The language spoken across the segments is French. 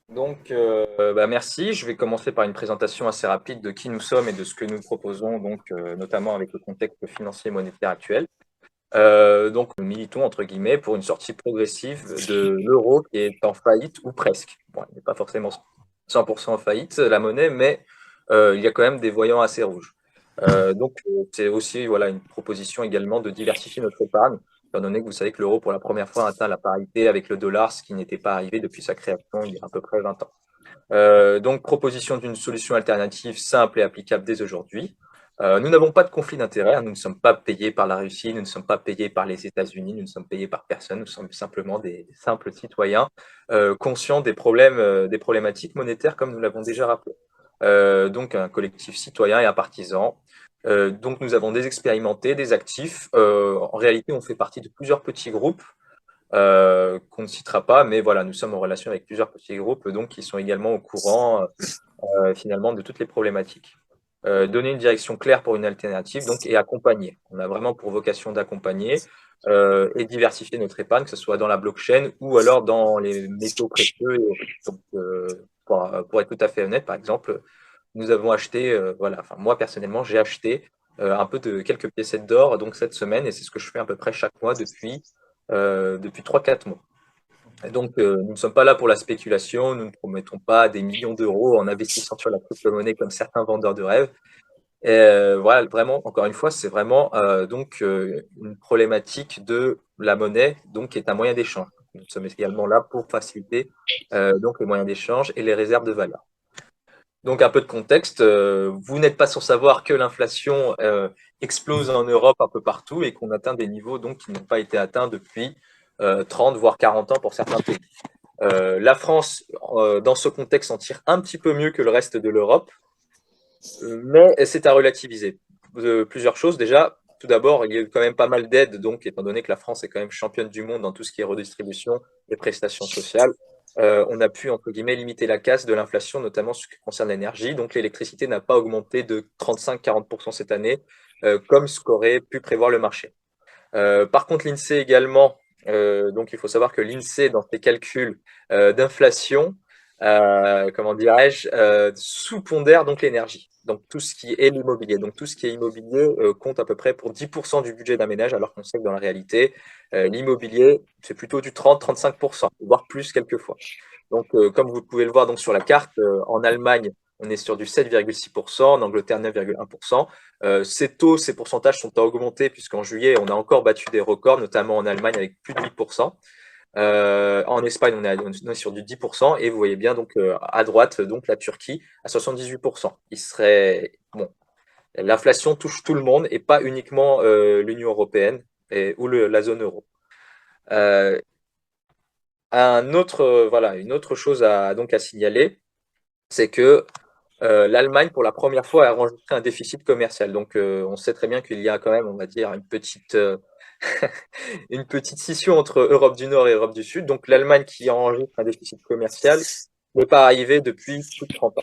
Merci. Je vais commencer par une présentation assez rapide de qui nous sommes et de ce que nous proposons, notamment avec le contexte financier et monétaire actuel. Nous militons, entre guillemets, pour une sortie progressive de l'euro qui est en faillite ou presque. Bon, il n'est pas forcément 100% en faillite, la monnaie, mais il y a quand même des voyants assez rouges. C'est aussi voilà, une proposition également de diversifier notre épargne, étant donné que vous savez que l'euro, pour la première fois, atteint la parité avec le dollar, ce qui n'était pas arrivé depuis sa création il y a à peu près 20 ans. Proposition d'une solution alternative simple et applicable dès aujourd'hui. Nous n'avons pas de conflit d'intérêts, hein. Nous ne sommes pas payés par la Russie, nous ne sommes pas payés par les États-Unis, nous ne sommes payés par personne, nous sommes simplement des simples citoyens conscients des problématiques monétaires comme nous l'avons déjà rappelé. Donc un collectif citoyen et un partisan. Donc nous avons des expérimentés, des actifs. En réalité, on fait partie de plusieurs petits groupes qu'on ne citera pas, mais voilà, nous sommes en relation avec plusieurs petits groupes donc qui sont également au courant finalement de toutes les problématiques. Donner une direction claire pour une alternative donc, et accompagner. On a vraiment pour vocation d'accompagner et diversifier notre épargne, que ce soit dans la blockchain ou alors dans les métaux précieux. Pour être tout à fait honnête, par exemple, nous avons acheté, voilà, enfin, moi personnellement, j'ai acheté un peu de quelques piécettes d'or donc cette semaine et c'est ce que je fais à peu près chaque mois depuis 3-4 mois. Nous ne sommes pas là pour la spéculation, nous ne promettons pas des millions d'euros en investissant sur la crypto-monnaie comme certains vendeurs de rêves. Voilà, vraiment, encore une fois, c'est vraiment une problématique de la monnaie, donc qui est un moyen d'échange. Nous sommes également là pour faciliter donc les moyens d'échange et les réserves de valeur. Donc un peu de contexte, vous n'êtes pas sans savoir que l'inflation explose en Europe un peu partout et qu'on atteint des niveaux donc qui n'ont pas été atteints depuis 30 voire 40 ans pour certains pays. La France, dans ce contexte, en tire un petit peu mieux que le reste de l'Europe, mais c'est à relativiser. Plusieurs choses. Déjà, tout d'abord, il y a eu quand même pas mal d'aides, donc étant donné que la France est quand même championne du monde dans tout ce qui est redistribution et prestations sociales, on a pu, entre guillemets, limiter la casse de l'inflation, notamment ce qui concerne l'énergie. Donc l'électricité n'a pas augmenté de 35-40% cette année, comme ce qu'aurait pu prévoir le marché. Par contre, l'INSEE également, donc il faut savoir que l'INSEE, dans ses calculs d'inflation, comment dirais-je, sous-pondère donc l'énergie. Donc tout ce qui est l'immobilier. Donc tout ce qui est immobilier compte à peu près pour 10% du budget d'un ménage, alors qu'on sait que dans la réalité, l'immobilier, c'est plutôt du 30-35%, voire plus quelquefois. Comme vous pouvez le voir donc, sur la carte, en Allemagne, on est sur du 7,6%, en Angleterre 9,1%. Ces pourcentages sont à augmenter puisqu'en juillet, on a encore battu des records, notamment en Allemagne avec plus de 8%. En Espagne, on est sur du 10%. Et vous voyez bien donc à droite donc la Turquie à 78%. L'inflation touche tout le monde et pas uniquement l'Union européenne ou la zone euro. Euh, une autre chose à signaler, c'est que l'Allemagne, pour la première fois, a enregistré un déficit commercial. On sait très bien qu'il y a quand même, on va dire, une petite scission entre Europe du Nord et Europe du Sud. Donc, l'Allemagne qui enregistre un déficit commercial n'est pas arrivé depuis plus de 30 ans.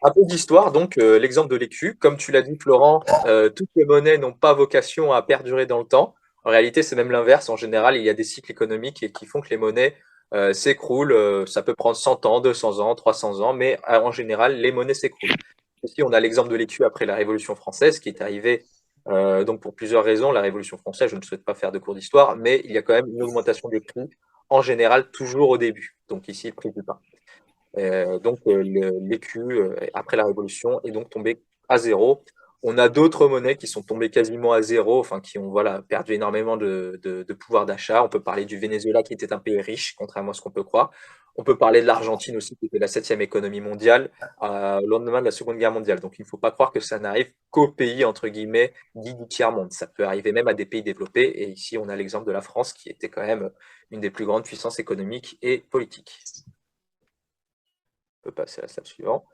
Un peu d'histoire, l'exemple de l'écu. Comme tu l'as dit, Florent, toutes les monnaies n'ont pas vocation à perdurer dans le temps. En réalité, c'est même l'inverse. En général, il y a des cycles économiques qui font que les monnaies s'écroulent. Ça peut prendre 100 ans, 200 ans, 300 ans, mais en général, les monnaies s'écroulent. Ici, on a l'exemple de l'écu après la Révolution française qui est arrivée donc pour plusieurs raisons. La Révolution française, je ne souhaite pas faire de cours d'histoire, mais il y a quand même une augmentation des prix en général toujours au début. Donc ici, le prix du pain. L'écu, après la Révolution, est donc tombé à zéro. On a d'autres monnaies qui sont tombées quasiment à zéro, enfin qui ont voilà, perdu énormément de pouvoir d'achat. On peut parler du Venezuela qui était un pays riche, contrairement à ce qu'on peut croire. On peut parler de l'Argentine aussi, qui était la septième économie mondiale au lendemain de la Seconde Guerre mondiale. Donc il ne faut pas croire que ça n'arrive qu'aux pays, entre guillemets, dits du tiers-monde. Ça peut arriver même à des pays développés. Et ici, on a l'exemple de la France, qui était quand même une des plus grandes puissances économiques et politiques. On peut passer à la slide suivante.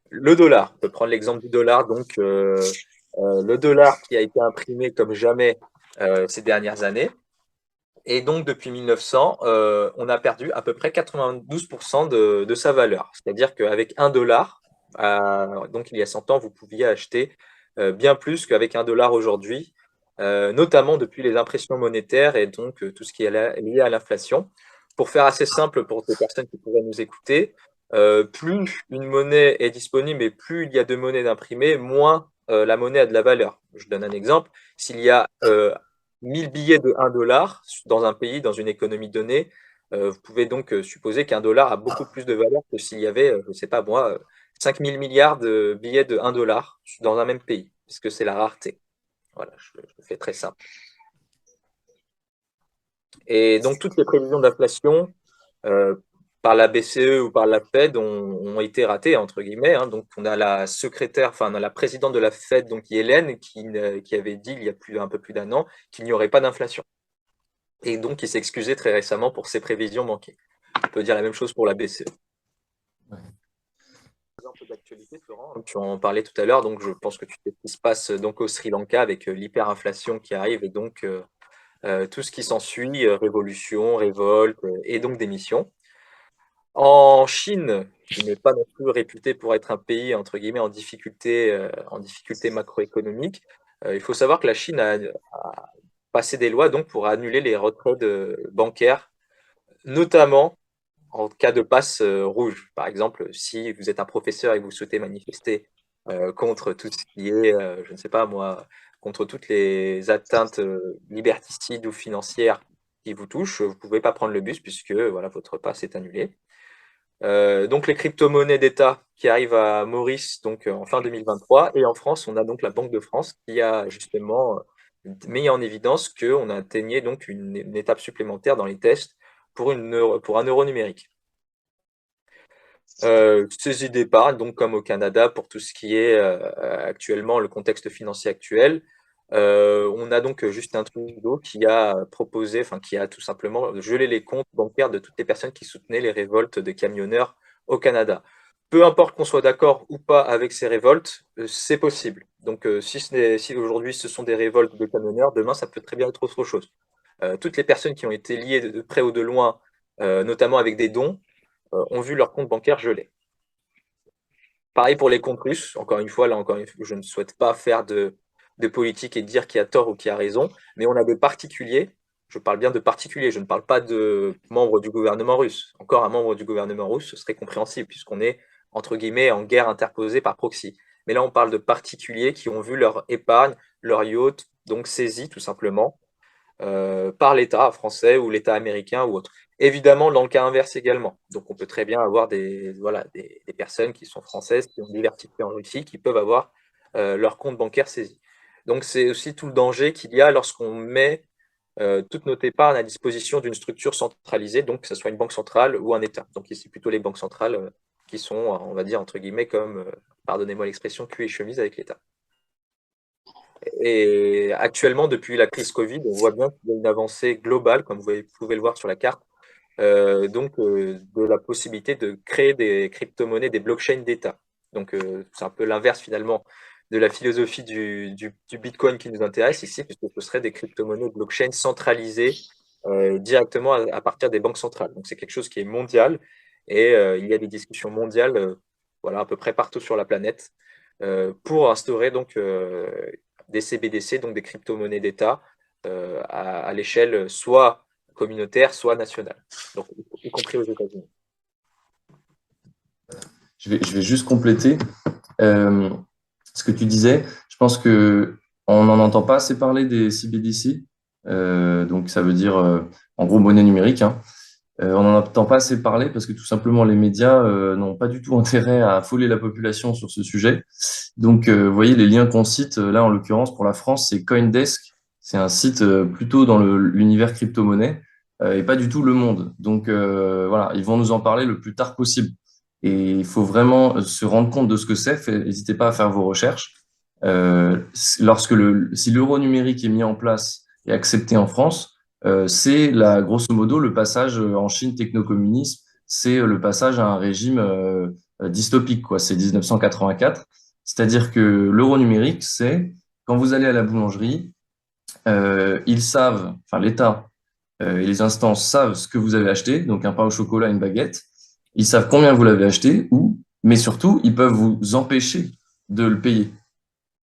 Le dollar, on peut prendre l'exemple du dollar. Le dollar qui a été imprimé comme jamais ces dernières années. Et donc, depuis 1900, on a perdu à peu près 92% de sa valeur. C'est-à-dire qu'avec un dollar, donc il y a 100 ans, vous pouviez acheter bien plus qu'avec un dollar aujourd'hui, notamment depuis les impressions monétaires et donc tout ce qui est lié à l'inflation. pour faire assez simple pour des personnes qui pourraient nous écouter, plus une monnaie est disponible et plus il y a de monnaie d'imprimée, moins la monnaie a de la valeur. Je donne un exemple. S'il y a 1000 billets de 1 dollar dans un pays, dans une économie donnée, vous pouvez donc supposer qu'un dollar a beaucoup plus de valeur que s'il y avait, je ne sais pas moi, 5000 milliards de billets de 1 dollar dans un même pays, puisque c'est la rareté. Voilà, je fais très simple. Et donc, toutes les prévisions d'inflation euh, par la BCE ou par la Fed ont été ratées, entre guillemets, hein. Donc, on a la secrétaire, enfin, on a la présidente de la Fed, donc Yellen, qui avait dit il y a un peu plus d'1 an qu'il n'y aurait pas d'inflation. Et donc, qui s'est excusé très récemment pour ses prévisions manquées. On peut dire la même chose pour la BCE. Ouais. Un peu d'actualité, Florent. Tu en parlais tout à l'heure, donc je pense que tu sais ce qui se passe donc au Sri Lanka avec l'hyperinflation qui arrive et donc tout ce qui s'ensuit, révolution, révolte et donc démission. En Chine, qui n'est pas non plus réputé pour être un pays entre guillemets en difficulté macroéconomique, il faut savoir que la Chine a passé des lois donc pour annuler les retraits bancaires, notamment en cas de passe rouge. Par exemple, si vous êtes un professeur et que vous souhaitez manifester contre tout ce qui est, je ne sais pas moi, contre toutes les atteintes liberticides ou financières qui vous touchent, vous ne pouvez pas prendre le bus puisque voilà, votre passe est annulé. Donc les crypto-monnaies d'État qui arrivent à Maurice donc, en fin 2023 et en France, on a donc la Banque de France qui a justement mis en évidence qu'on a atteigné donc une étape supplémentaire dans les tests pour un euro numérique. Saisie d'épargne, donc comme au Canada, pour tout ce qui est actuellement le contexte financier actuel. On a donc Justin Trudeau qui a proposé, enfin qui a tout simplement gelé les comptes bancaires de toutes les personnes qui soutenaient les révoltes de camionneurs au Canada. Peu importe qu'on soit d'accord ou pas avec ces révoltes, c'est possible. Donc si aujourd'hui ce sont des révoltes de camionneurs, demain ça peut très bien être autre chose. Toutes les personnes qui ont été liées de près ou de loin, notamment avec des dons, ont vu leur compte bancaire gelé. Pareil pour les comptes russes. Encore une fois, je ne souhaite pas faire de politique et dire qui a tort ou qui a raison, mais on a des particuliers. Je parle bien de particuliers, je ne parle pas de membres du gouvernement russe. Encore un membre du gouvernement russe, ce serait compréhensible, puisqu'on est, entre guillemets, en guerre interposée par proxy. Mais là, on parle de particuliers qui ont vu leur épargne, leur yacht, donc saisie tout simplement, par l'État français ou l'État américain ou autre. Évidemment, dans le cas inverse également. Donc, on peut très bien avoir voilà, des personnes qui sont françaises, qui ont diversifié en Russie, qui peuvent avoir leur compte bancaire saisi. Donc, c'est aussi tout le danger qu'il y a lorsqu'on met toute notre épargne à disposition d'une structure centralisée, donc que ce soit une banque centrale ou un État. Donc, ici, plutôt les banques centrales qui sont, on va dire, entre guillemets, comme, pardonnez-moi l'expression, cul et chemise avec l'État. Et actuellement, depuis la crise Covid, on voit bien qu'il y a une avancée globale, comme vous pouvez le voir sur la carte, de la possibilité de créer des crypto-monnaies, des blockchains d'État. Donc, c'est un peu l'inverse finalement de la philosophie du Bitcoin qui nous intéresse ici, puisque ce serait des crypto-monnaies blockchain centralisées directement à partir des banques centrales. Donc, c'est quelque chose qui est mondial et il y a des discussions mondiales, voilà, à peu près partout sur la planète, pour instaurer donc des CBDC, donc des crypto-monnaies d'État, à l'échelle soit communautaire, soit nationale, donc y compris aux États-Unis. Je vais juste compléter euh, ce que tu disais. Je pense que on n'en entend pas assez parler des CBDC. Donc, ça veut dire, en gros, monnaie numérique, hein. On n'en entend pas assez parler parce que tout simplement les médias n'ont pas du tout intérêt à affoler la population sur ce sujet. Donc, vous voyez, les liens qu'on cite, là en l'occurrence pour la France, c'est CoinDesk. C'est un site plutôt dans l'univers crypto-monnaie et pas du tout Le Monde. Donc, voilà, ils vont nous en parler le plus tard possible. Et il faut vraiment se rendre compte de ce que c'est. N'hésitez pas à faire vos recherches. Si l'euro numérique est mis en place et accepté en France, c'est grosso modo le passage en Chine techno-communiste, c'est le passage à un régime dystopique, quoi. C'est 1984. C'est-à-dire que l'euro numérique, c'est quand vous allez à la boulangerie, ils savent, enfin l'État et les instances savent ce que vous avez acheté, donc un pain au chocolat, une baguette. Ils savent combien vous l'avez acheté, où, mais surtout, ils peuvent vous empêcher de le payer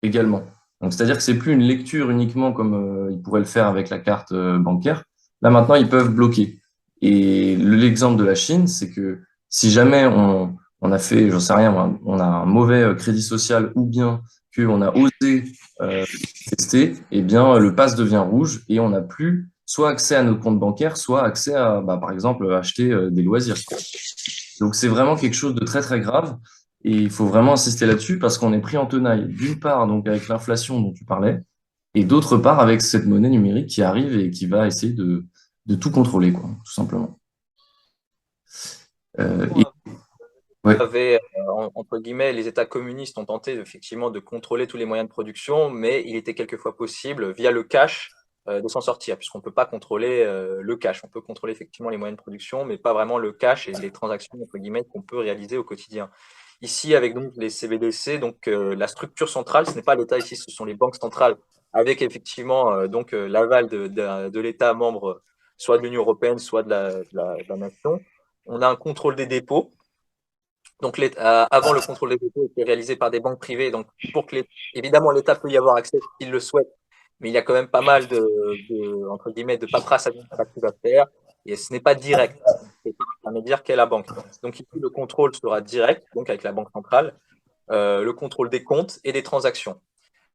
également. Donc, c'est-à-dire que c'est plus une lecture uniquement comme ils pourraient le faire avec la carte bancaire. Là, maintenant, ils peuvent bloquer. Et l'exemple de la Chine, c'est que si jamais on a fait, j'en sais rien, on a un mauvais crédit social ou bien qu'on a osé tester, eh bien, le pass devient rouge et on n'a plus soit accès à nos comptes bancaires, soit accès à, bah, par exemple, acheter des loisirs. Donc, c'est vraiment quelque chose de très, très grave. Et il faut vraiment insister là-dessus parce qu'on est pris en tenaille, d'une part, donc avec l'inflation dont tu parlais, et d'autre part, avec cette monnaie numérique qui arrive et qui va essayer de tout contrôler, quoi, tout simplement. Et, ouais. Avait, entre guillemets, les États communistes ont tenté effectivement de contrôler tous les moyens de production, mais il était quelquefois possible, via le cash, de s'en sortir, puisqu'on ne peut pas contrôler le cash. On peut contrôler effectivement les moyens de production, mais pas vraiment le cash et les transactions, entre guillemets, qu'on peut réaliser au quotidien. Ici, avec donc les CBDC, donc la structure centrale, ce n'est pas l'État ici, ce sont les banques centrales, avec effectivement donc l'aval de l'État membre, soit de l'Union européenne, soit de la nation. On a un contrôle des dépôts. Donc, avant, le contrôle des dépôts était réalisé par des banques privées. Donc, évidemment, l'État peut y avoir accès s'il le souhaite, mais il y a quand même pas mal entre guillemets, de paperasse administrative à faire. Et ce n'est pas direct. C'est l'intermédiaire qu'est la banque. Donc, ici, le contrôle sera direct, donc avec la banque centrale, le contrôle des comptes et des transactions.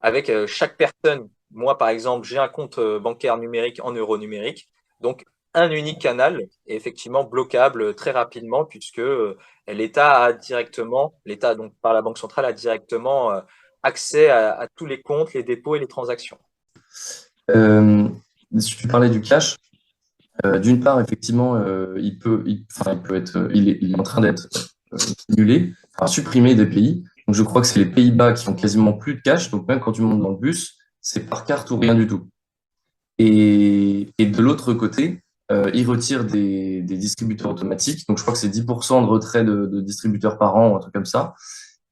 Avec chaque personne, moi, par exemple, j'ai un compte bancaire numérique en euros numériques. Donc, un unique canal est effectivement bloquable très rapidement puisque l'État, donc par la Banque centrale, a directement accès à tous les comptes, les dépôts et les transactions. Euh, si tu parlais du cash, d'une part, effectivement, enfin, il peut être, il est en train d'être annulé, enfin, supprimé des pays. Donc, je crois que c'est les Pays-Bas qui ont quasiment plus de cash. Donc, même quand tu montes dans le bus, c'est par carte ou rien du tout. Et de l'autre côté, ils retirent des distributeurs automatiques. Donc, je crois que c'est 10% de retrait de distributeurs par an ou un truc comme ça.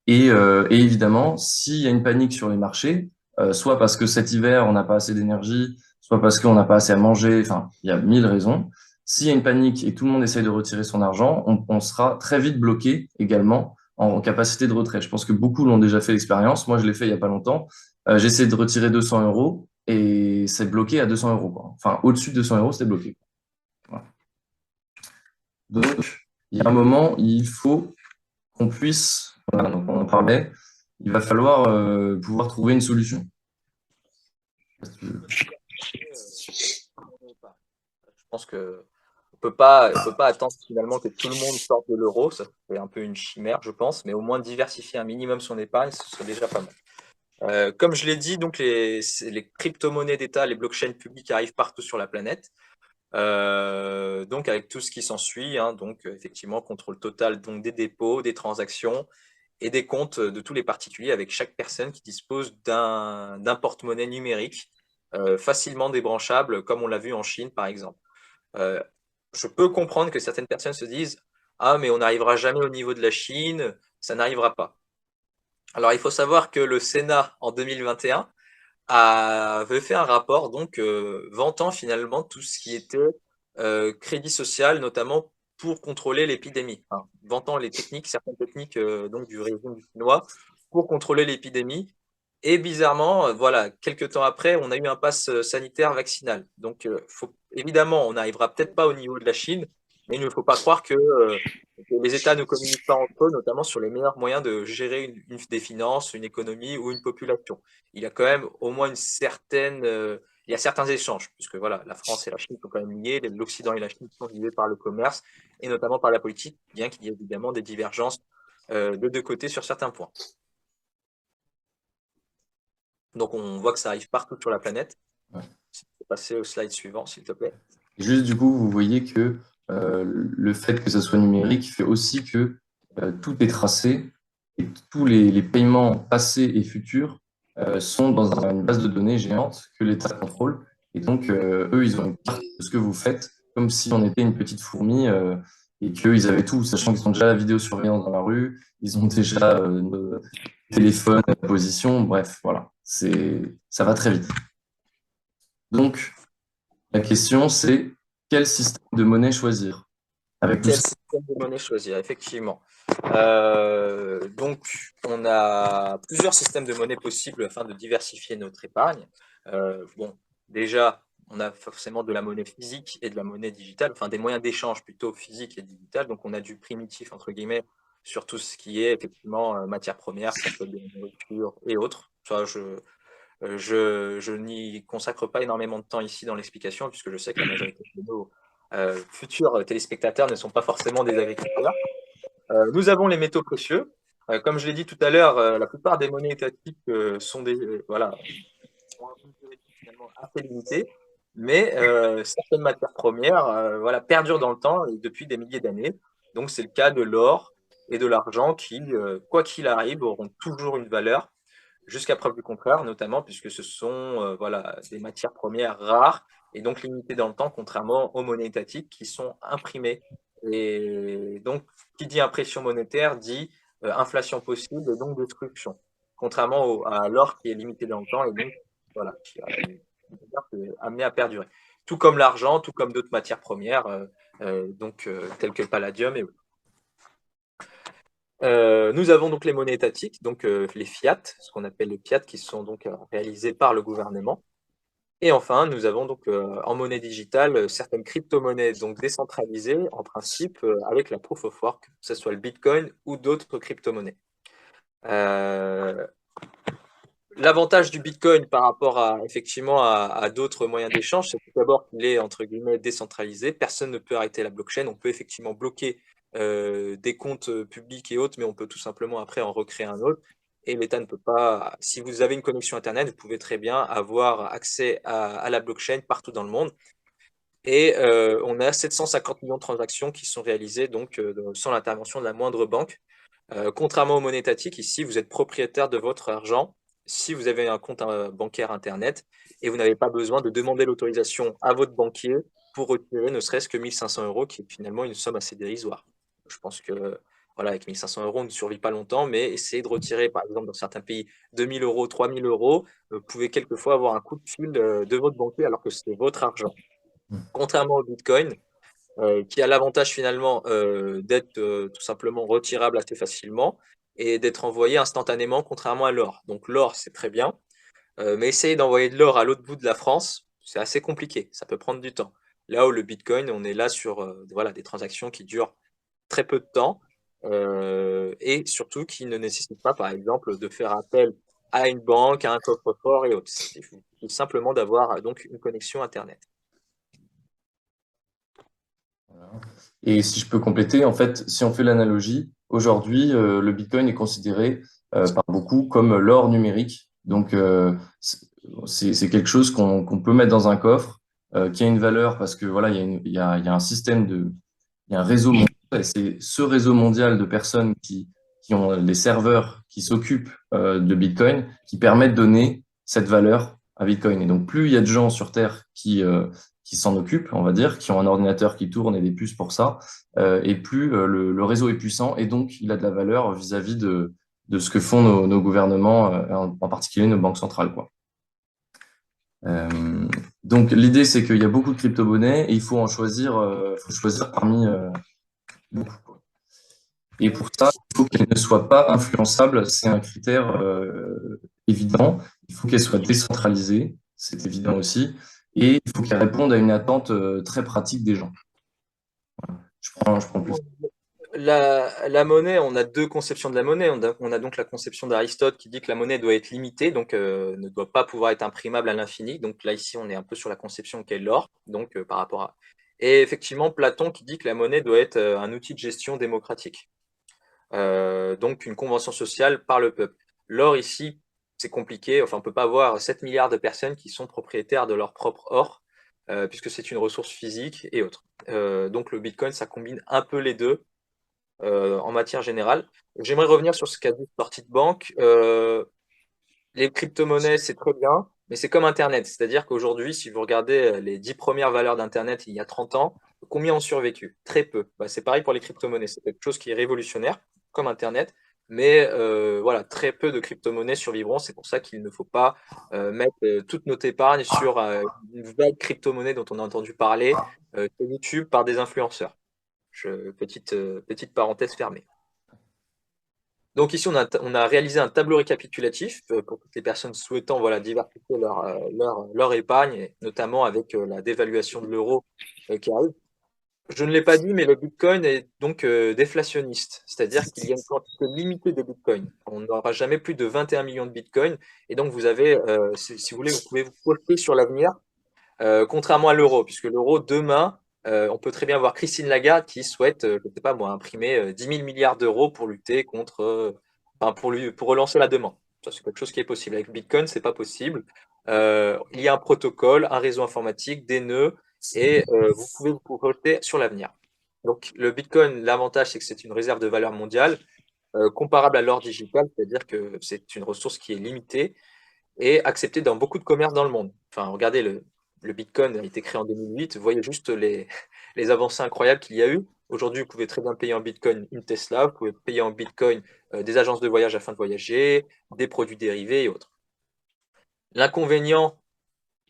Et évidemment, s'il y a une panique sur les marchés, soit parce que cet hiver, on n'a pas assez d'énergie, soit parce qu'on n'a pas assez à manger, enfin, il y a mille raisons. S'il y a une panique et que tout le monde essaye de retirer son argent, on sera très vite bloqué également en capacité de retrait. Je pense que beaucoup l'ont déjà fait l'expérience. Moi, je l'ai fait il y a pas longtemps. J'ai essayé de retirer 200 euros et c'est bloqué à 200 euros, quoi. Enfin, au-dessus de 200 euros, c'est bloqué. Voilà. Donc, il y a un moment, il faut qu'on puisse, voilà, donc on en parlait, il va falloir pouvoir trouver une solution. Je pense que on peut pas attendre finalement que tout le monde sorte de l'euro. Ça serait un peu une chimère, je pense, mais au moins diversifier un minimum son épargne, ce serait déjà pas mal. Comme je l'ai dit, donc les crypto-monnaies d'État, les blockchains publiques arrivent partout sur la planète. Donc avec tout ce qui s'ensuit, hein, donc effectivement contrôle total donc des dépôts, des transactions et des comptes de tous les particuliers avec chaque personne qui dispose d'un porte-monnaie numérique facilement débranchable, comme on l'a vu en Chine par exemple. Euh, je peux comprendre que certaines personnes se disent ah mais on n'arrivera jamais au niveau de la Chine, ça n'arrivera pas. Alors il faut savoir que le Sénat en 2021 avait fait un rapport donc vantant finalement tout ce qui était crédit social, notamment pour contrôler l'épidémie, enfin, vantant certaines techniques donc du régime chinois pour contrôler l'épidémie. Et bizarrement, voilà, quelques temps après, on a eu un pass sanitaire vaccinal. Donc, évidemment, on n'arrivera peut-être pas au niveau de la Chine, mais il ne faut pas croire que les États ne communiquent pas entre eux, notamment sur les meilleurs moyens de gérer des finances, une économie ou une population. Il y a quand même au moins il y a certains échanges, puisque voilà, la France et la Chine sont quand même liés, l'Occident et la Chine sont liés par le commerce et notamment par la politique, bien qu'il y ait évidemment des divergences de deux côtés sur certains points. Donc on voit que ça arrive partout sur la planète. Ouais. Si tu peux passer au slide suivant, s'il te plaît. Juste du coup, vous voyez que le fait que ça soit numérique fait aussi que tout est tracé et tous les paiements passés et futurs sont dans une base de données géante que l'État contrôle. Et donc, eux, ils ont une carte de ce que vous faites, comme si on était une petite fourmi et qu'ils avaient tout, sachant qu'ils ont déjà la vidéosurveillance dans la rue, ils ont déjà nos téléphones, la position, bref, voilà. Ça va très vite. Donc, la question, c'est quel système de monnaie choisir avec tout Quel ça? système de monnaie choisir, effectivement. Donc, on a plusieurs systèmes de monnaie possibles afin de diversifier notre épargne. Bon, déjà, on a forcément de la monnaie physique et de la monnaie digitale, enfin des moyens d'échange plutôt physiques et digital. Donc on a du primitif, entre guillemets, sur tout ce qui est effectivement matière première, ça peut être de la nourriture et autres. Ça, je n'y consacre pas énormément de temps ici dans l'explication, puisque je sais que la majorité de nos futurs téléspectateurs ne sont pas forcément des agriculteurs. Nous avons les métaux précieux. Comme je l'ai dit tout à l'heure, la plupart des monnaies étatiques sont des, voilà, ont une durée de vie finalement assez limitée, mais certaines matières premières voilà, perdurent dans le temps et depuis des milliers d'années. Donc c'est le cas de l'or et de l'argent qui, quoi qu'il arrive, auront toujours une valeur jusqu'à preuve du contraire, notamment puisque ce sont voilà, des matières premières rares et donc limitées dans le temps, contrairement aux monnaies étatiques qui sont imprimées. Et donc, qui dit impression monétaire dit inflation possible et donc destruction, contrairement à l'or qui est limité dans le temps et donc voilà, qui a une valeur qui est amenée à perdurer. Tout comme l'argent, tout comme d'autres matières premières, telles que le palladium et autres. Nous avons donc les monnaies étatiques, donc les fiat, ce qu'on appelle les fiat, qui sont donc réalisés par le gouvernement. Et enfin, nous avons donc en monnaie digitale certaines crypto-monnaies donc décentralisées en principe avec la proof of work, que ce soit le Bitcoin ou d'autres crypto-monnaies. L'avantage du Bitcoin par rapport effectivement à d'autres moyens d'échange, c'est tout d'abord qu'il est entre guillemets décentralisé. Personne ne peut arrêter la blockchain. On peut effectivement bloquer des comptes publics et autres, mais on peut tout simplement après en recréer un autre. Et l'État ne peut pas. Si vous avez une connexion Internet, vous pouvez très bien avoir accès à la blockchain partout dans le monde. Et on a 750 millions de transactions qui sont réalisées donc sans l'intervention de la moindre banque. Contrairement aux monnaies étatiques, ici, vous êtes propriétaire de votre argent si vous avez un compte bancaire Internet et vous n'avez pas besoin de demander l'autorisation à votre banquier pour retirer ne serait-ce que 1 500 euros, qui est finalement une somme assez dérisoire. Je pense que voilà, avec 1 500 euros, on ne survit pas longtemps, mais essayez de retirer, par exemple, dans certains pays, 2 000 euros, 3 000 euros, vous pouvez quelquefois avoir un coup de fil de votre banquier alors que c'est votre argent. Contrairement au Bitcoin, qui a l'avantage finalement d'être tout simplement retirable assez facilement et d'être envoyé instantanément, contrairement à l'or. Donc l'or, c'est très bien, mais essayer d'envoyer de l'or à l'autre bout de la France, c'est assez compliqué, ça peut prendre du temps. Là où le Bitcoin, on est là sur voilà, des transactions qui durent très peu de temps et surtout qui ne nécessitent pas, par exemple, de faire appel à une banque, à un coffre-fort et autres. Il suffit simplement d'avoir donc une connexion Internet. Et si je peux compléter, en fait, si on fait l'analogie, aujourd'hui, le Bitcoin est considéré par beaucoup comme l'or numérique. Donc, c'est quelque chose qu'on peut mettre dans un coffre, qui a une valeur parce que voilà, il y a un système il y a un réseau mondial, et c'est ce réseau mondial de personnes qui ont les serveurs qui s'occupent de Bitcoin qui permettent de donner cette valeur à Bitcoin. Et donc, plus il y a de gens sur Terre qui s'en occupent, on va dire, qui ont un ordinateur qui tourne et des puces pour ça, et plus le réseau est puissant, et donc il a de la valeur vis-à-vis de ce que font nos gouvernements, en particulier nos banques centrales, quoi. Donc l'idée, c'est qu'il y a beaucoup de crypto-monnaies et il faut faut choisir parmi beaucoup, quoi. Et pour ça, il faut qu'elles ne soient pas influençables, c'est un critère évident. Il faut qu'elles soient décentralisées, c'est évident aussi, et il faut qu'elles répondent à une attente très pratique des gens. Je prends plus. La monnaie, on a deux conceptions de la monnaie. On a donc la conception d'Aristote qui dit que la monnaie doit être limitée, donc ne doit pas pouvoir être imprimable à l'infini. Donc là, ici, on est un peu sur la conception qu'est l'or, donc par rapport à. Et effectivement, Platon qui dit que la monnaie doit être un outil de gestion démocratique. Donc une convention sociale par le peuple. L'or ici, c'est compliqué. Enfin, on ne peut pas avoir 7 milliards de personnes qui sont propriétaires de leur propre or, puisque c'est une ressource physique et autre. Donc le Bitcoin, ça combine un peu les deux en matière générale. J'aimerais revenir sur ce qu'a dit Sortie de Banque. Les crypto-monnaies, c'est très bien, mais c'est comme Internet. C'est-à-dire qu'aujourd'hui, si vous regardez les 10 premières valeurs d'Internet il y a 30 ans, combien ont survécu? Très peu. Bah, c'est pareil pour les crypto-monnaies. C'est quelque chose qui est révolutionnaire, comme Internet, mais voilà, très peu de crypto-monnaies survivront. C'est pour ça qu'il ne faut pas mettre toute notre épargne sur une vague crypto-monnaie dont on a entendu parler sur YouTube par des influenceurs. Petite parenthèse fermée. Donc ici, on a réalisé un tableau récapitulatif pour toutes les personnes souhaitant voilà, diversifier leur épargne, et notamment avec la dévaluation de l'euro qui arrive. Je ne l'ai pas dit, mais le Bitcoin est donc déflationniste, c'est-à-dire qu'il y a une quantité limitée de Bitcoin. On n'aura jamais plus de 21 millions de Bitcoin, et donc vous avez, si vous voulez, vous pouvez vous projeter sur l'avenir, contrairement à l'euro, puisque l'euro, demain, on peut très bien voir Christine Lagarde qui souhaite, je ne sais pas moi, imprimer 10 000 milliards d'euros pour lutter contre, enfin, pour relancer la demande. Ça, c'est quelque chose qui est possible. Avec Bitcoin, c'est pas possible. Il y a un protocole, un réseau informatique, des nœuds, et vous pouvez vous projeter sur l'avenir. Donc, le Bitcoin, l'avantage, c'est que c'est une réserve de valeur mondiale, comparable à l'or digital, c'est-à-dire que c'est une ressource qui est limitée et accepté dans beaucoup de commerces dans le monde. Enfin, regardez, le Bitcoin a été créé en 2008. Vous voyez juste les avancées incroyables qu'il y a eu. Aujourd'hui, vous pouvez très bien payer en Bitcoin une Tesla, vous pouvez payer en Bitcoin des agences de voyage afin de voyager, des produits dérivés et autres. L'inconvénient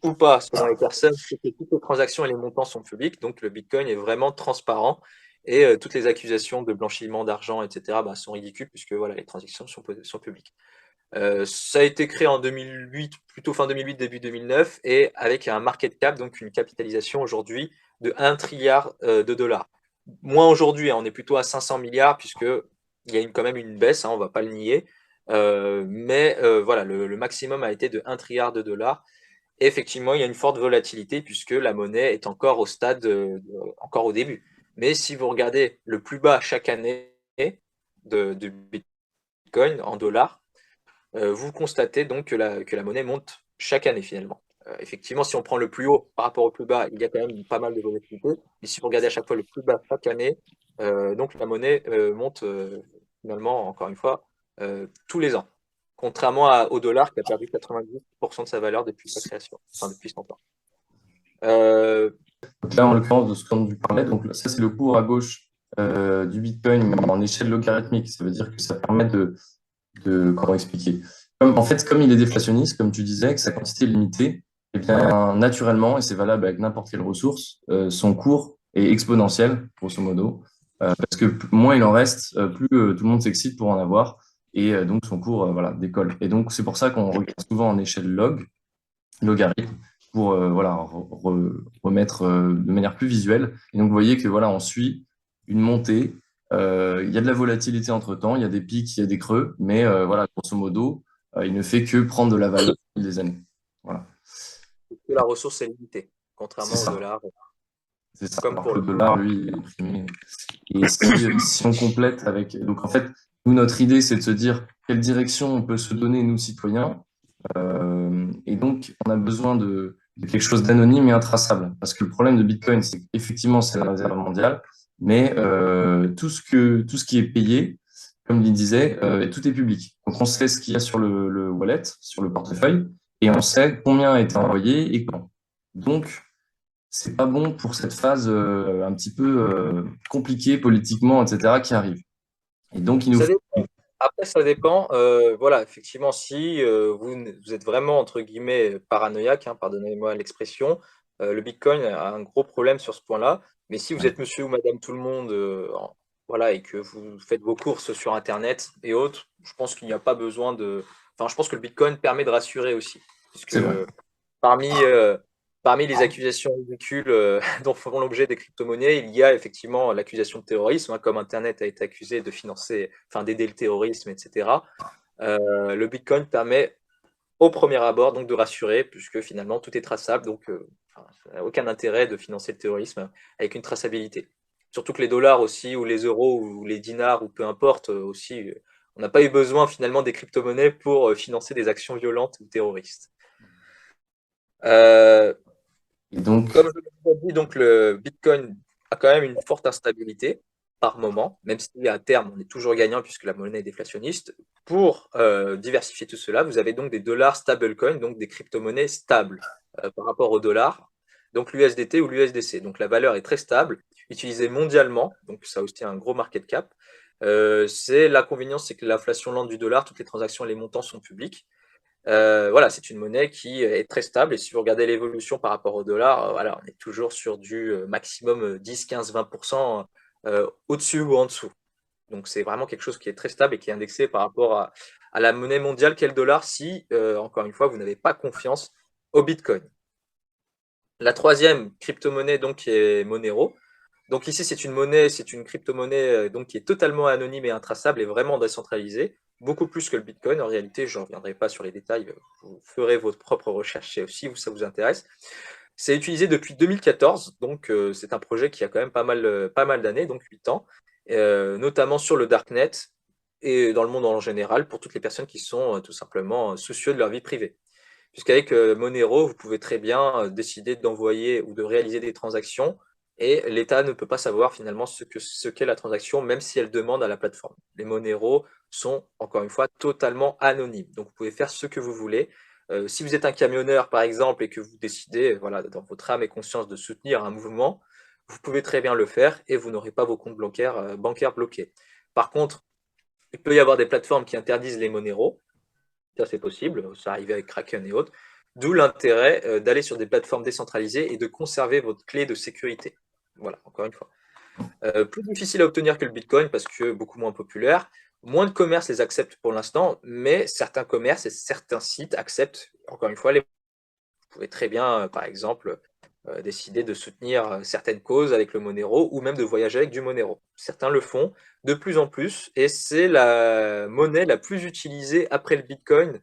ou pas, selon les personnes, c'est que toutes les transactions et les montants sont publics, donc le Bitcoin est vraiment transparent et toutes les accusations de blanchiment d'argent, etc., bah, sont ridicules puisque voilà, les transactions sont publiques. Ça a été créé en 2008, plutôt fin 2008, début 2009, et avec un market cap, donc une capitalisation aujourd'hui de 1 trilliard de dollars. Moins aujourd'hui, hein, on est plutôt à 500 milliards, puisqu'il y a quand même une baisse, hein, on ne va pas le nier. Mais voilà, le maximum a été de 1 trilliard de dollars. Et effectivement, il y a une forte volatilité, puisque la monnaie est encore au stade, encore au début. Mais si vous regardez le plus bas chaque année de Bitcoin en dollars, vous constatez donc que la monnaie monte chaque année finalement. Effectivement, si on prend le plus haut par rapport au plus bas, il y a quand même pas mal de volatilité. Mais si vous regardez à chaque fois le plus bas chaque année, donc la monnaie monte finalement, encore une fois, tous les ans. Contrairement au dollar qui a perdu 90% de sa valeur depuis sa création, enfin depuis 100 ans. Donc là, en l'occurrence, de ce qu'on nous parlait, donc ça, c'est le cours à gauche du Bitcoin, mais en échelle logarithmique. Ça veut dire que ça permet comment expliquer? En fait, comme il est déflationniste, comme tu disais, que sa quantité est limitée, eh bien, naturellement, et c'est valable avec n'importe quelle ressource, son cours est exponentiel, grosso modo, parce que moins il en reste, plus tout le monde s'excite pour en avoir, et donc son cours voilà, décolle. Et donc, c'est pour ça qu'on regarde souvent en échelle logarithme, pour voilà, remettre de manière plus visuelle. Et donc, vous voyez que voilà, on suit une montée. Il y a de la volatilité entre temps, il y a des pics, il y a des creux, mais voilà, grosso modo, il ne fait que prendre de la valeur au fil des années. Voilà, La ressource est limitée, c'est contrairement au ça. dollar, C'est ça. comme Alors pour que le le. dollar, lui, est primé. Et si on complète avec. Donc, en fait, nous, notre idée, c'est de se dire quelle direction on peut se donner, nous, citoyens. Et donc, on a besoin de quelque chose d'anonyme et intraçable. Parce que le problème de Bitcoin, c'est qu'effectivement, c'est la réserve mondiale, mais tout ce qui est payé, comme il disait, tout est public. Donc, on sait ce qu'il y a sur le wallet, sur le portefeuille, et on sait combien a été envoyé et quand. Donc, c'est pas bon pour cette phase un petit peu compliquée politiquement, etc., qui arrive. Et donc, il nous Ça faut. dépend. Après, ça dépend. Voilà, effectivement, si vous êtes vraiment, entre guillemets, paranoïaque, hein, pardonnez-moi l'expression, le Bitcoin a un gros problème sur ce point-là. Mais si vous êtes monsieur ou madame tout le monde, voilà, et que vous faites vos courses sur Internet et autres, je pense qu'il n'y a pas besoin de. Enfin, je pense que le Bitcoin permet de rassurer aussi. Puisque C'est vrai. parmi, parmi les accusations ridicules dont feront l'objet des crypto-monnaies, il y a effectivement l'accusation de terrorisme, hein, comme Internet a été accusé de financer, enfin d'aider le terrorisme, etc. Le Bitcoin permet au premier abord donc de rassurer, puisque finalement tout est traçable, donc enfin, ça n'a aucun intérêt de financer le terrorisme avec une traçabilité. Surtout que les dollars aussi, ou les euros, ou les dinars, ou peu importe, aussi, on n'a pas eu besoin finalement des crypto-monnaies pour financer des actions violentes ou terroristes. Euh, Et donc, Comme je l'ai dit, donc le Bitcoin a quand même une forte instabilité par moment, même si à terme on est toujours gagnant puisque la monnaie est déflationniste. Pour diversifier tout cela, vous avez donc des dollars stablecoin, donc des crypto-monnaies stables par rapport au dollar, donc l'USDT ou l'USDC. Donc la valeur est très stable, utilisée mondialement, donc ça a aussi un gros market cap. C'est l'inconvénient, c'est que l'inflation lente du dollar, toutes les transactions et les montants sont publics. Voilà, c'est une monnaie qui est très stable et si vous regardez l'évolution par rapport au dollar, voilà, on est toujours sur du maximum 10, 15, 20% au-dessus ou en dessous. Donc, c'est vraiment quelque chose qui est très stable et qui est indexé par rapport à la monnaie mondiale qu'est le dollar si, encore une fois, vous n'avez pas confiance au Bitcoin. La troisième crypto-monnaie, donc, qui est Monero. Donc ici, c'est une crypto-monnaie donc, qui est totalement anonyme et intraçable et vraiment décentralisée, beaucoup plus que le Bitcoin. En réalité, je ne reviendrai pas sur les détails, vous ferez votre propre recherche si ça vous intéresse. C'est utilisé depuis 2014, donc c'est un projet qui a quand même pas mal d'années, donc 8 ans, notamment sur le Darknet et dans le monde en général, pour toutes les personnes qui sont tout simplement soucieux de leur vie privée. Puisqu'avec Monero, vous pouvez très bien décider d'envoyer ou de réaliser des transactions et l'État ne peut pas savoir finalement ce qu'est la transaction, même si elle demande à la plateforme. Les Monero sont, encore une fois, totalement anonymes. Donc, vous pouvez faire ce que vous voulez. Si vous êtes un camionneur, par exemple, et que vous décidez, voilà, dans votre âme et conscience, de soutenir un mouvement, vous pouvez très bien le faire et vous n'aurez pas vos comptes bancaires bloqués. Par contre, il peut y avoir des plateformes qui interdisent les Monero. Ça, c'est possible, ça arrive avec Kraken et autres. D'où l'intérêt d'aller sur des plateformes décentralisées et de conserver votre clé de sécurité. Voilà, encore une fois. Plus difficile à obtenir que le Bitcoin parce que beaucoup moins populaire. Moins de commerces les acceptent pour l'instant, mais certains commerces et certains sites acceptent, encore une fois, vous pouvez très bien, par exemple, décider de soutenir certaines causes avec le Monero ou même de voyager avec du Monero. Certains le font de plus en plus et c'est la monnaie la plus utilisée après le Bitcoin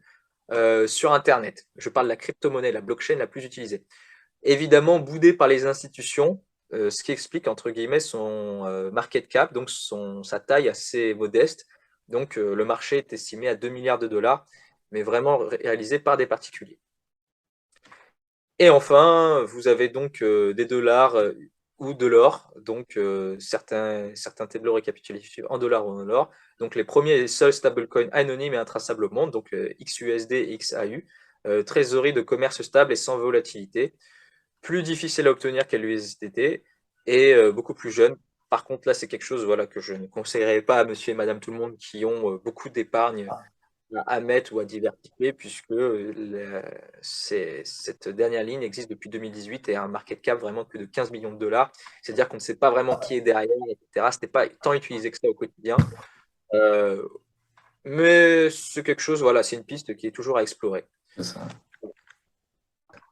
sur Internet. Je parle de la crypto-monnaie, la blockchain la plus utilisée. Évidemment, boudée par les institutions, ce qui explique, entre guillemets, son market cap, donc sa taille assez modeste. Donc, le marché est estimé à 2 milliards de dollars, mais vraiment réalisé par des particuliers. Et enfin, vous avez donc des dollars ou de l'or, donc certains tableaux récapitulatifs en dollars ou en or. Donc les premiers et seuls stablecoins anonymes et intraçables au monde, donc XUSD et XAU, trésorerie de commerce stable et sans volatilité, plus difficile à obtenir qu'à l'USDT et beaucoup plus jeune. Par contre, là, c'est quelque chose voilà, que je ne conseillerais pas à monsieur et madame tout le monde qui ont beaucoup d'épargne à mettre ou à diversifier, puisque cette dernière ligne existe depuis 2018 et a un market cap vraiment de plus de 15 millions de dollars. C'est-à-dire qu'on ne sait pas vraiment qui est derrière, etc. Ce n'est pas tant utilisé que ça au quotidien. Mais c'est quelque chose, voilà, c'est une piste qui est toujours à explorer. C'est ça.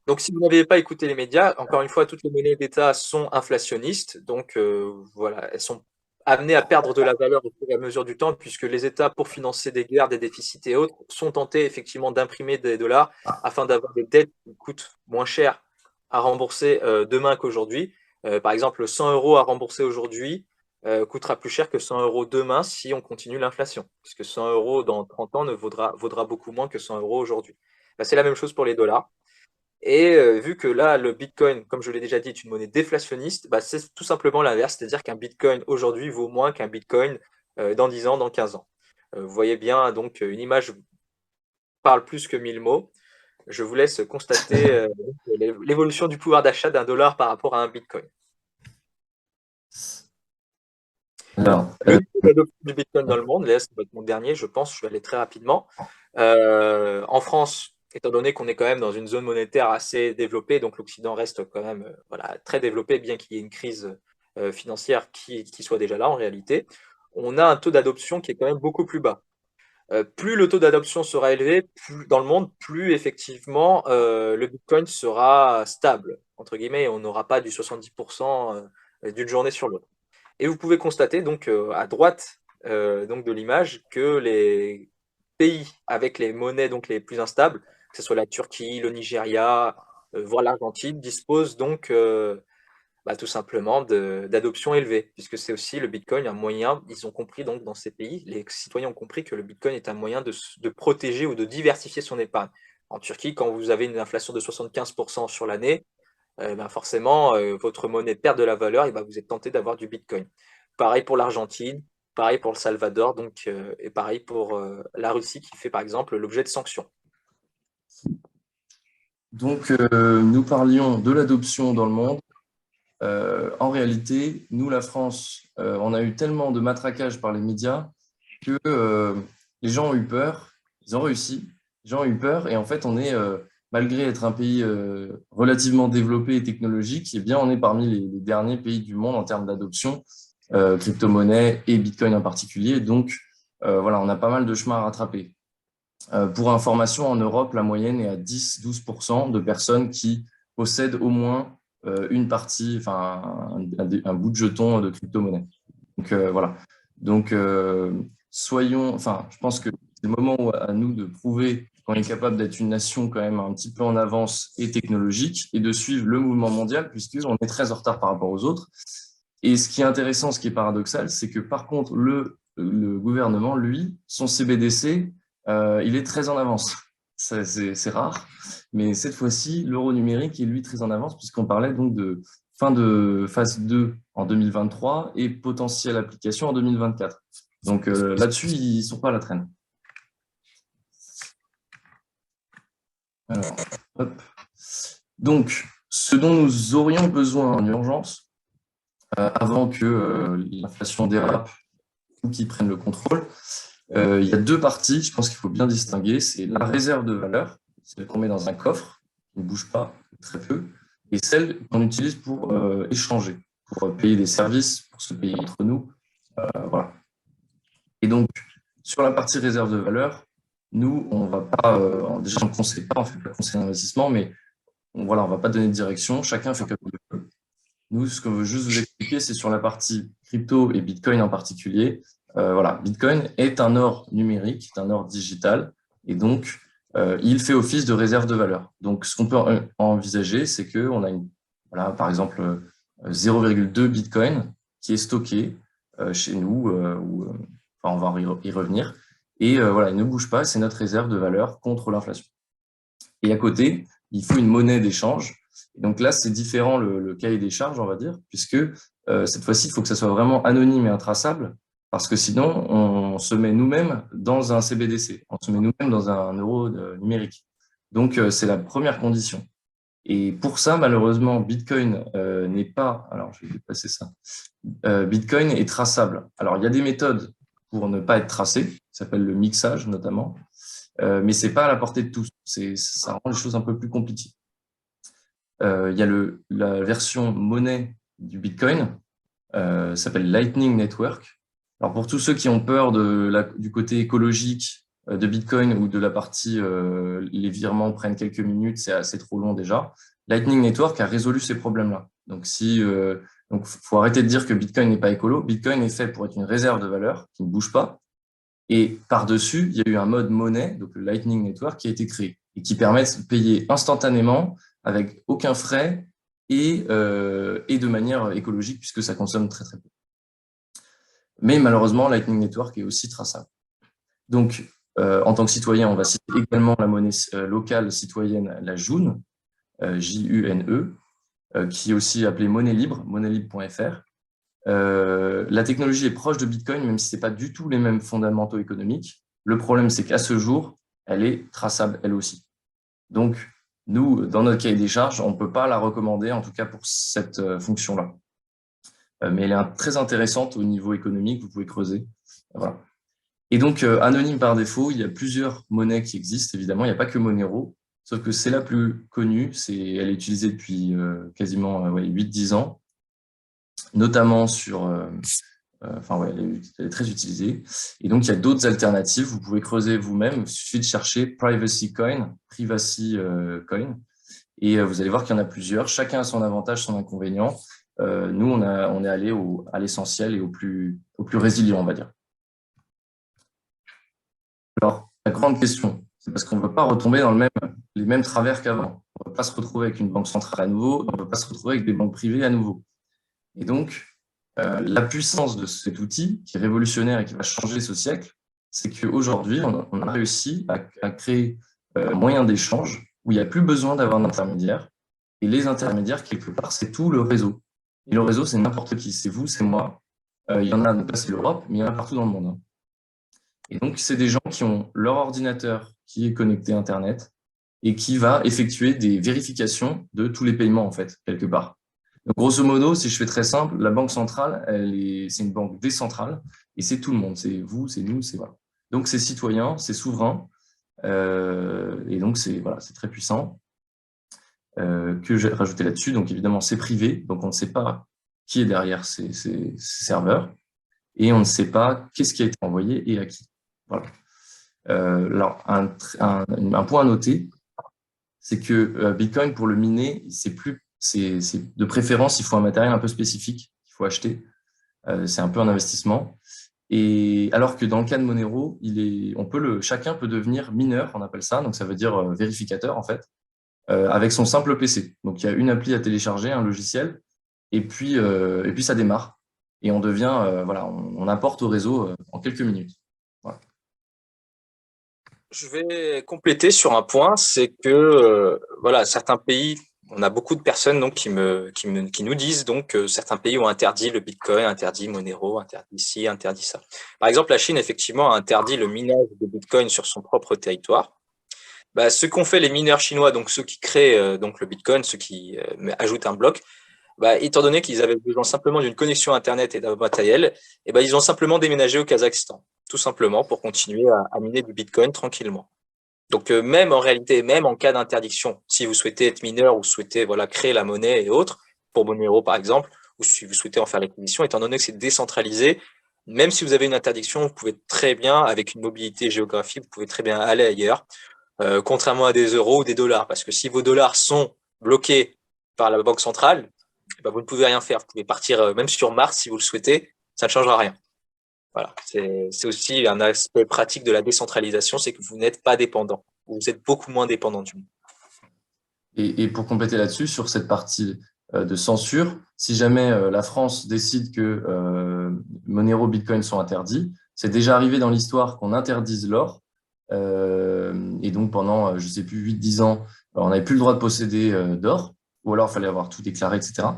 Donc, si vous n'avez pas écouté les médias, encore une fois, toutes les monnaies d'État sont inflationnistes. Donc, voilà, elles sont amenées à perdre de la valeur au fur et à mesure du temps, puisque les États, pour financer des guerres, des déficits et autres, sont tentés effectivement d'imprimer des dollars afin d'avoir des dettes qui coûtent moins cher à rembourser demain qu'aujourd'hui. Par exemple, 100 euros à rembourser aujourd'hui coûtera plus cher que 100 euros demain si on continue l'inflation, puisque 100 euros dans 30 ans vaudra beaucoup moins que 100 euros aujourd'hui. Ben, c'est la même chose pour les dollars. Et vu que là, le Bitcoin, comme je l'ai déjà dit, est une monnaie déflationniste, bah, c'est tout simplement l'inverse, c'est-à-dire qu'un Bitcoin aujourd'hui vaut moins qu'un Bitcoin dans 10 ans, dans 15 ans. Vous voyez bien, donc une image parle plus que 1000 mots. Je vous laisse constater l'évolution du pouvoir d'achat d'un dollar par rapport à un Bitcoin. Alors, Le niveau d'adoption du Bitcoin dans le monde, là, ça va être mon dernier, je pense, je vais aller très rapidement. En France, étant donné qu'on est quand même dans une zone monétaire assez développée, donc l'Occident reste quand même voilà, très développé, bien qu'il y ait une crise financière qui soit déjà là en réalité, on a un taux d'adoption qui est quand même beaucoup plus bas. Plus le taux d'adoption sera élevé dans le monde, plus effectivement le Bitcoin sera stable, entre guillemets, et on n'aura pas du 70% d'une journée sur l'autre. Et vous pouvez constater donc à droite donc de l'image que les pays avec les monnaies donc les plus instables, que ce soit la Turquie, le Nigeria, voire l'Argentine, disposent donc tout simplement d'adoption élevée, puisque c'est aussi le Bitcoin un moyen, ils ont compris donc dans ces pays, les citoyens ont compris que le Bitcoin est un moyen de protéger ou de diversifier son épargne. En Turquie, quand vous avez une inflation de 75% sur l'année, forcément, votre monnaie perd de la valeur et vous êtes tenté d'avoir du Bitcoin. Pareil pour l'Argentine, pareil pour le Salvador, donc, et pareil pour la Russie qui fait par exemple l'objet de sanctions. donc, nous parlions de l'adoption dans le monde. En réalité, nous, la France, on a eu tellement de matraquage par les médias que les gens ont eu peur, ils ont réussi, les gens ont eu peur, et en fait, on est, malgré être un pays relativement développé et technologique, eh bien, on est parmi les derniers pays du monde en termes d'adoption. crypto-monnaie et Bitcoin en particulier. Donc, voilà, on a pas mal de chemin à rattraper. Pour information, en Europe, la moyenne est à 10-12% de personnes qui possèdent au moins une partie, enfin un bout de jeton de crypto-monnaie. Donc voilà. Donc je pense que c'est le moment à nous de prouver qu'on est capable d'être une nation quand même un petit peu en avance et technologique et de suivre le mouvement mondial puisqu'on est très en retard par rapport aux autres. Et ce qui est intéressant, ce qui est paradoxal, c'est que par contre, le gouvernement, lui, son CBDC, il est très en avance. C'est rare, mais cette fois-ci, l'euro numérique est lui très en avance puisqu'on parlait donc de fin de phase 2 en 2023 et potentielle application en 2024. Donc là-dessus, ils ne sont pas à la traîne. Alors, hop. Donc, ce dont nous aurions besoin en urgence, avant que l'inflation dérape ou qu'ils prennent le contrôle, il y a deux parties, je pense qu'il faut bien distinguer. C'est la réserve de valeur, celle qu'on met dans un coffre, qui ne bouge pas, très peu, et celle qu'on utilise pour échanger, pour payer des services, pour se payer entre nous. Voilà. Et donc, sur la partie réserve de valeur, nous, on va pas, déjà on ne conseille pas, on fait pas de conseil d'investissement, mais voilà, on va pas donner de direction, chacun fait comme il veut. Nous, ce qu'on veut juste vous expliquer, c'est sur la partie crypto et Bitcoin en particulier. Voilà, Bitcoin est un or numérique, est un or digital, et donc il fait office de réserve de valeur. Donc, ce qu'on peut envisager, c'est qu'on a voilà, par exemple 0,2 Bitcoin qui est stocké chez nous, enfin, on va y revenir, et voilà, il ne bouge pas, c'est notre réserve de valeur contre l'inflation. Et à côté, il faut une monnaie d'échange. Et donc là, c'est différent le cahier des charges, on va dire, puisque cette fois-ci, il faut que ça soit vraiment anonyme et intraçable, parce que sinon, on se met nous-mêmes dans un CBDC, on se met nous-mêmes dans un euro numérique. Donc, c'est la première condition. Et pour ça, malheureusement, Bitcoin n'est pas... Alors, je vais dépasser ça. Bitcoin est traçable. Alors, il y a des méthodes pour ne pas être tracé, qui s'appelle le mixage notamment, mais c'est pas à la portée de tous. Ça rend les choses un peu plus compliquées. Il y a la version monnaie du Bitcoin, s'appelle Lightning Network. Alors pour tous ceux qui ont peur du côté écologique de Bitcoin ou de la partie les virements prennent quelques minutes, c'est assez trop long déjà. Lightning Network a résolu ces problèmes-là. Donc faut arrêter de dire que Bitcoin n'est pas écolo. Bitcoin est fait pour être une réserve de valeur qui ne bouge pas. Et par-dessus, il y a eu un mode monnaie, donc le Lightning Network, qui a été créé et qui permet de payer instantanément avec aucun frais et de manière écologique puisque ça consomme très très peu. Mais malheureusement, Lightning Network est aussi traçable. Donc, en tant que citoyen, on va citer également la monnaie locale citoyenne, la June, J-U-N-E, qui est aussi appelée monnaie libre, monnailibre.fr. La technologie est proche de Bitcoin, même si ce n'est pas du tout les mêmes fondamentaux économiques. Le problème, c'est qu'à ce jour, elle est traçable elle aussi. Donc, nous, dans notre cahier des charges, on ne peut pas la recommander, en tout cas pour cette fonction-là. Mais elle est très intéressante au niveau économique, vous pouvez creuser. Voilà. Et donc, anonyme par défaut, il y a plusieurs monnaies qui existent, évidemment. Il n'y a pas que Monero, sauf que c'est la plus connue. Elle est utilisée depuis quasiment 8-10 ans, notamment sur... elle est très utilisée. Et donc, il y a d'autres alternatives. Vous pouvez creuser vous-même. Il suffit de chercher Privacy Coin, Coin. Et vous allez voir qu'il y en a plusieurs. Chacun a son avantage, son inconvénient. Nous, on est allé à l'essentiel et au plus résilient, on va dire. Alors, la grande question, c'est parce qu'on ne veut pas retomber dans les mêmes travers qu'avant. On ne veut pas se retrouver avec une banque centrale à nouveau. On ne veut pas se retrouver avec des banques privées à nouveau. Et donc, la puissance de cet outil, qui est révolutionnaire et qui va changer ce siècle, c'est qu'aujourd'hui, on a réussi à créer un moyen d'échange où il n'y a plus besoin d'avoir d'intermédiaires. Et les intermédiaires, quelque part, c'est tout le réseau. Et le réseau, c'est n'importe qui. C'est vous, c'est moi. Il y en a, donc là, c'est l'Europe, mais il y en a partout dans le monde. Et donc, c'est des gens qui ont leur ordinateur qui est connecté à Internet et qui va effectuer des vérifications de tous les paiements, en fait, quelque part. Donc, grosso modo, si je fais très simple, la banque centrale, c'est une banque décentrale et c'est tout le monde. C'est vous, c'est nous, c'est voilà. Donc, c'est citoyen, c'est souverain et donc c'est très puissant. Que j'ai rajouté là-dessus. Donc, évidemment, c'est privé, donc on ne sait pas qui est derrière ces serveurs, et on ne sait pas qu'est-ce qui a été envoyé et à qui. Voilà. Alors, un point à noter, c'est que Bitcoin, pour le miner, c'est de préférence, il faut un matériel un peu spécifique qu'il faut acheter. C'est un peu un investissement. Et alors que dans le cas de Monero, chacun peut devenir mineur, on appelle ça, donc ça veut dire vérificateur en fait, avec son simple PC. Donc il y a une appli à télécharger, un logiciel, et puis ça démarre. Et on devient, voilà, on apporte au réseau en quelques minutes. Voilà. Je vais compléter sur un point, c'est que voilà, certains pays, on a beaucoup de personnes donc qui nous disent donc que certains pays ont interdit le Bitcoin, interdit Monero, interdit ci, interdit ça. Par exemple, la Chine effectivement a interdit le minage de Bitcoin sur son propre territoire. Bah, ce qu'ont fait les mineurs chinois, donc ceux qui créent donc le Bitcoin, ceux qui ajoutent un bloc, bah, étant donné qu'ils avaient besoin simplement d'une connexion Internet et d'un matériel, et bah, ils ont simplement déménagé au Kazakhstan, tout simplement pour continuer à miner du Bitcoin tranquillement. Donc même en réalité, même en cas d'interdiction, si vous souhaitez être mineur ou souhaitez voilà créer la monnaie et autres, pour Monero par exemple, ou si vous souhaitez en faire l'acquisition, étant donné que c'est décentralisé, même si vous avez une interdiction, vous pouvez très bien, avec une mobilité géographique, vous pouvez très bien aller ailleurs, contrairement à des euros ou des dollars, parce que si vos dollars sont bloqués par la banque centrale, eh ben, vous ne pouvez rien faire. Vous pouvez partir même sur Mars si vous le souhaitez, ça ne changera rien. Voilà, c'est aussi un aspect pratique de la décentralisation, c'est que vous n'êtes pas dépendant. Vous êtes beaucoup moins dépendant du monde. Et pour compléter là-dessus, sur cette partie de censure, si jamais la France décide que Monero, Bitcoin sont interdits, c'est déjà arrivé dans l'histoire qu'on interdise l'or. Et donc, pendant, je ne sais plus, 8-10 ans, on n'avait plus le droit de posséder d'or, ou alors il fallait avoir tout déclaré, etc.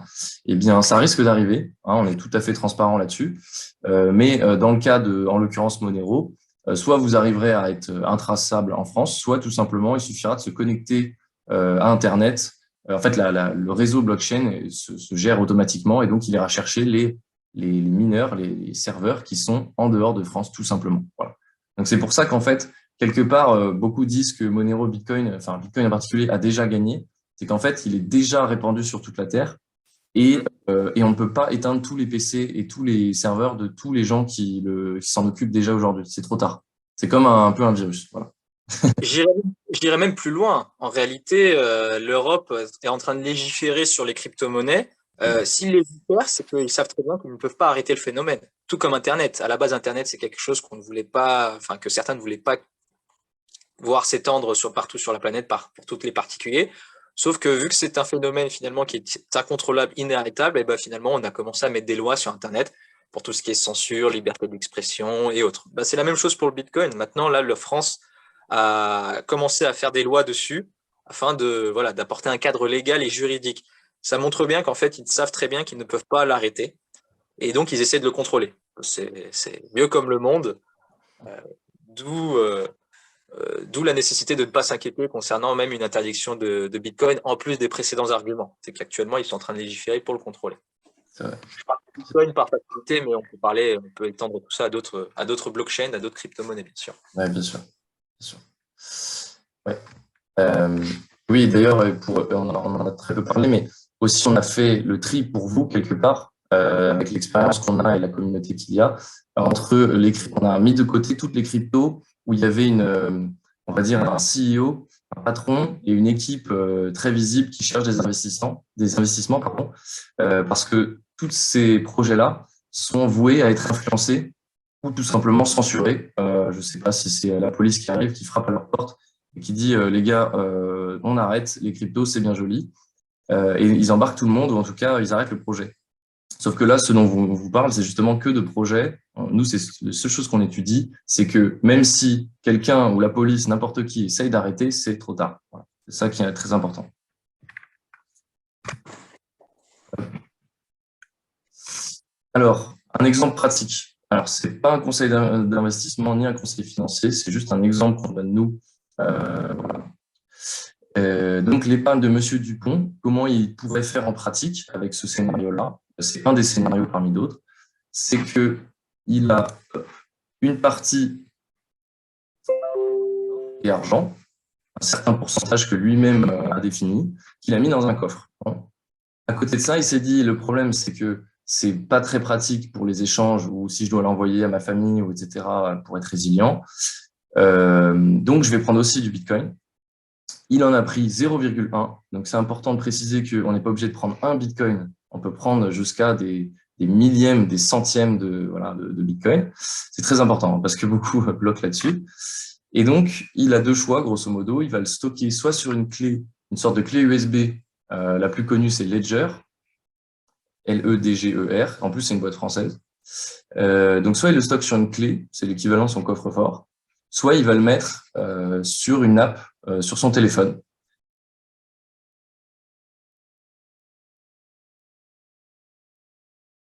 Eh bien, ça risque d'arriver, hein, on est tout à fait transparent là-dessus. Mais dans le cas en l'occurrence, Monero, soit vous arriverez à être intraçable en France, soit tout simplement, il suffira de se connecter à Internet. En fait, le réseau blockchain se gère automatiquement et donc il ira chercher les mineurs, les serveurs qui sont en dehors de France, tout simplement. Voilà. Donc, c'est pour ça qu'en fait, quelque part, beaucoup disent que Monero, Bitcoin, enfin Bitcoin en particulier, a déjà gagné. C'est qu'en fait, il est déjà répandu sur toute la Terre et on ne peut pas éteindre tous les PC et tous les serveurs de tous les gens qui s'en occupent déjà aujourd'hui. C'est trop tard. C'est comme un peu un virus. Voilà. J'irais même plus loin. En réalité, l'Europe est en train de légiférer sur les crypto-monnaies. S'ils légifèrent, c'est qu'ils savent très bien qu'ils ne peuvent pas arrêter le phénomène. Tout comme Internet. À la base, Internet, c'est quelque chose qu'on ne voulait pas, enfin, que certains ne voulaient pas voir s'étendre partout sur la planète pour toutes les particuliers. Sauf que vu que c'est un phénomène finalement qui est incontrôlable, inarrêtable, et ben finalement on a commencé à mettre des lois sur Internet pour tout ce qui est censure, liberté d'expression et autres. Ben, c'est la même chose pour le Bitcoin. Maintenant, là, la France a commencé à faire des lois dessus afin de voilà d'apporter un cadre légal et juridique. Ça montre bien qu'en fait, ils savent très bien qu'ils ne peuvent pas l'arrêter et donc ils essaient de le contrôler. C'est mieux comme le monde, d'où d'où la nécessité de ne pas s'inquiéter concernant même une interdiction de Bitcoin, en plus des précédents arguments. C'est qu'actuellement, ils sont en train de légiférer pour le contrôler. Je parle de Bitcoin par facilité, mais on peut étendre tout ça à d'autres blockchains, à d'autres crypto-monnaies, bien sûr. Ouais, bien sûr. Bien sûr. Ouais. Oui, d'ailleurs, on en a très peu parlé, mais aussi on a fait le tri pour vous quelque part, avec l'expérience qu'on a et la communauté qu'il y a, on a mis de côté toutes les cryptos où il y avait on va dire un CEO, un patron et une équipe très visible qui cherche des investissements, pardon, parce que tous ces projets-là sont voués à être influencés ou tout simplement censurés. Je ne sais pas si c'est la police qui arrive, qui frappe à leur porte et qui dit les gars, on arrête, les cryptos, c'est bien joli. Et ils embarquent tout le monde, ou en tout cas, ils arrêtent le projet. Sauf que là, ce dont on vous parle, c'est justement que de projets. Nous, c'est la seule chose qu'on étudie, c'est que même si quelqu'un ou la police, n'importe qui, essaye d'arrêter, c'est trop tard. Voilà. C'est ça qui est très important. Alors, un exemple pratique. Alors, c'est pas un conseil d'investissement ni un conseil financier, c'est juste un exemple qu'on donne nous. Voilà. Donc, l'épargne de Monsieur Dupont, comment il pourrait faire en pratique avec ce scénario-là? C'est un des scénarios parmi d'autres. C'est qu'il a une partie et argent, un certain pourcentage que lui-même a défini, qu'il a mis dans un coffre. À côté de ça, il s'est dit, le problème, c'est que c'est pas très pratique pour les échanges ou si je dois l'envoyer à ma famille ou etc. pour être résilient. Donc, je vais prendre aussi du Bitcoin. Il en a pris 0,1. Donc, c'est important de préciser qu'on n'est pas obligé de prendre un Bitcoin. On peut prendre jusqu'à des millièmes, des centièmes de Bitcoin. C'est très important parce que beaucoup bloquent là-dessus. Et donc, il a deux choix, grosso modo. Il va le stocker soit sur une clé, une sorte de clé USB. La plus connue, c'est Ledger, Ledger. En plus, c'est une boîte française. Donc, soit il le stocke sur une clé, c'est l'équivalent de son coffre-fort, soit il va le mettre sur une app sur son téléphone.